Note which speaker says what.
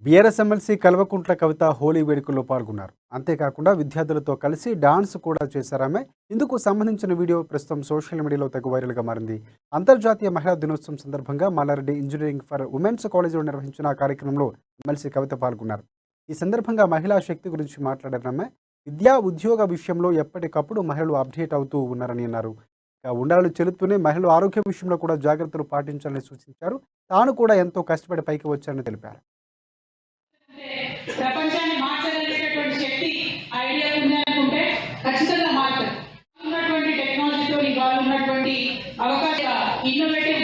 Speaker 1: BRS MLC Kalvakuntla Kavitha Holi వేడుకల్లో పాల్గొన్నారు. అంతేకాకుండా విద్యార్థులతో కలిసి డాన్స్ కూడా చేశారామె. ఇందుకు సంబంధించిన వీడియో ప్రస్తుతం సోషల్ మీడియాలో తెగ వైరల్గా మారింది. అంతర్జాతీయ మహిళా దినోత్సవం సందర్భంగా మల్లారెడ్డి ఇంజనీరింగ్ ఫర్ ఉమెన్స్ కాలేజీలో నిర్వహించిన కార్యక్రమంలో ఎమ్మెల్సీ కవిత పాల్గొన్నారు. ఈ సందర్భంగా మహిళా శక్తి గురించి మాట్లాడారు ఆమె. విద్యా ఉద్యోగ విషయంలో ఎప్పటికప్పుడు మహిళలు అప్డేట్ అవుతూ ఉన్నారని అన్నారు. ఉండాలని చెలుతూనే మహిళలు ఆరోగ్య విషయంలో కూడా జాగ్రత్తలు పాటించాలని సూచించారు. తాను కూడా ఎంతో కష్టపడి పైకి వచ్చారని తెలిపారు.
Speaker 2: ప్రపంచాన్ని మార్చగలిగేటటువంటి శక్తి ఐడియా ఉందనుకుంటే ఖచ్చితంగా మారుతుంది. ఉన్నటువంటి టెక్నాలజీతో ఇవాళ ఉన్నటువంటి అవకాశ ఇన్నోవేటివ్